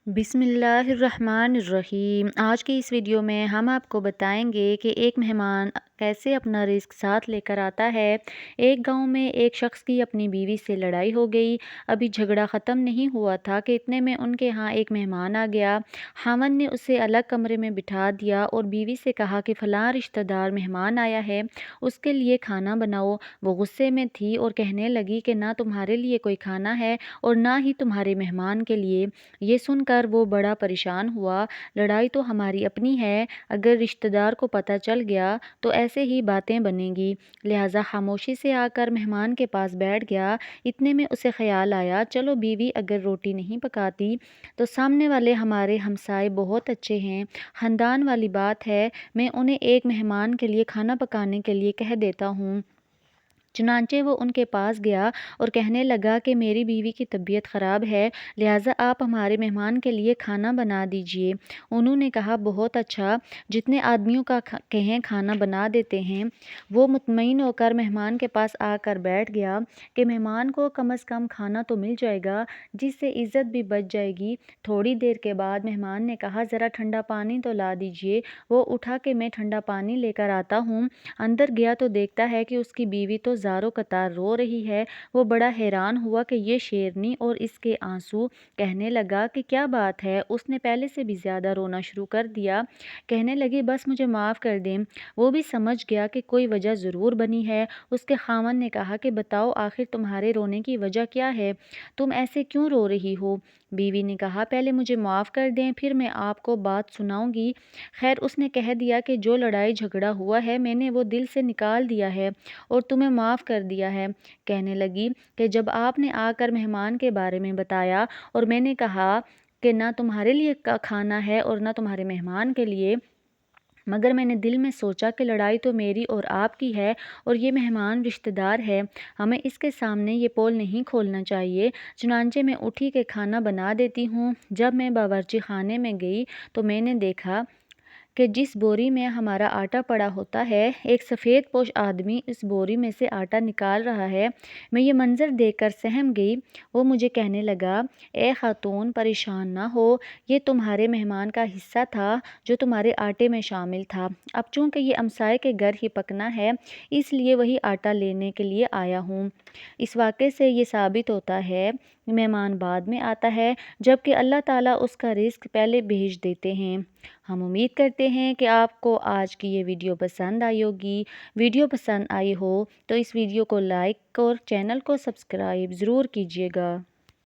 بسم اللہ الرحمن الرحیم۔ آج کی اس ویڈیو میں ہم آپ کو بتائیں گے کہ ایک مہمان کیسے اپنا رزق ساتھ لے کر آتا ہے۔ ایک گاؤں میں ایک شخص کی اپنی بیوی سے لڑائی ہو گئی۔ ابھی جھگڑا ختم نہیں ہوا تھا کہ اتنے میں ان کے ہاں ایک مہمان آ گیا۔ خاوند نے اسے الگ کمرے میں بٹھا دیا اور بیوی سے کہا کہ فلاں رشتہ دار مہمان آیا ہے، اس کے لیے کھانا بناؤ۔ وہ غصے میں تھی اور کہنے لگی کہ نہ تمہارے لیے کوئی کھانا ہے اور نہ ہی تمہارے مہمان کے لیے۔ یہ سن کر وہ بڑا پریشان ہوا۔ لڑائی تو ہماری اپنی ہے، اگر رشتہ دار کو پتہ چل گیا تو ایسے ہی باتیں بنیں گی، لہٰذا خاموشی سے آ کر مہمان کے پاس بیٹھ گیا۔ اتنے میں اسے خیال آیا، چلو بیوی اگر روٹی نہیں پکاتی تو سامنے والے ہمارے ہمسائے بہت اچھے ہیں، خاندان والی بات ہے، میں انہیں ایک مہمان کے لیے کھانا پکانے کے لیے کہہ دیتا ہوں۔ چنانچہ وہ ان کے پاس گیا اور کہنے لگا کہ میری بیوی کی طبیعت خراب ہے، لہٰذا آپ ہمارے مہمان کے لیے کھانا بنا دیجیے۔ انہوں نے کہا بہت اچھا، جتنے آدمیوں کا کہیں کھانا بنا دیتے ہیں۔ وہ مطمئن ہو کر مہمان کے پاس آ کر بیٹھ گیا کہ مہمان کو کم از کم کھانا تو مل جائے گا، جس سے عزت بھی بچ جائے گی۔ تھوڑی دیر کے بعد مہمان نے کہا ذرا ٹھنڈا پانی تو لا دیجیے۔ وہ اٹھا کہ میں ٹھنڈا پانی لے کر آتا ہوں۔ اندر گیا تو دیکھتا ہے کہ اس کی بیوی تو زاروں قطار رو رہی ہے۔ وہ بڑا حیران ہوا کہ یہ شیرنی اور اس کے آنسو۔ کہنے لگا کہ کیا بات ہے؟ اس نے پہلے سے بھی زیادہ رونا شروع کر دیا۔ کہنے لگی بس مجھے معاف کر دیں۔ وہ بھی سمجھ گیا کہ کوئی وجہ ضرور بنی ہے۔ اس کے خاوند نے کہا کہ بتاؤ آخر تمہارے رونے کی وجہ کیا ہے؟ تم ایسے کیوں رو رہی ہو؟ بیوی نے کہا پہلے مجھے معاف کر دیں، پھر میں آپ کو بات سناؤں گی۔ خیر اس نے کہہ دیا کہ جو لڑائی جھگڑا ہوا ہے میں نے وہ دل سے نکال دیا ہے اور تمہیں معاف کر دیا ہے۔ کہنے لگی کہ جب آپ نے آ کر مہمان کے بارے میں بتایا اور میں نے کہا کہ نہ تمہارے لیے کھانا ہے اور نہ تمہارے مہمان کے لیے، مگر میں نے دل میں سوچا کہ لڑائی تو میری اور آپ کی ہے اور یہ مہمان رشتہ دار ہے، ہمیں اس کے سامنے یہ پول نہیں کھولنا چاہیے۔ چنانچہ میں اٹھی کہ کھانا بنا دیتی ہوں۔ جب میں باورچی خانے میں گئی تو میں نے دیکھا کہ جس بوری میں ہمارا آٹا پڑا ہوتا ہے، ایک سفید پوش آدمی اس بوری میں سے آٹا نکال رہا ہے۔ میں یہ منظر دیکھ کر سہم گئی۔ وہ مجھے کہنے لگا اے خاتون پریشان نہ ہو، یہ تمہارے مہمان کا حصہ تھا جو تمہارے آٹے میں شامل تھا۔ اب چونکہ یہ امسائے کے گھر ہی پکنا ہے اس لیے وہی آٹا لینے کے لیے آیا ہوں۔ اس واقعے سے یہ ثابت ہوتا ہے مہمان بعد میں آتا ہے جبکہ اللہ تعالیٰ اس کا رزق پہلے بھیج دیتے ہیں۔ ہم امید کرتے ہیں کہ آپ کو آج کی یہ ویڈیو پسند آئی ہوگی۔ ویڈیو پسند آئی ہو تو اس ویڈیو کو لائک اور چینل کو سبسکرائب ضرور کیجیے گا۔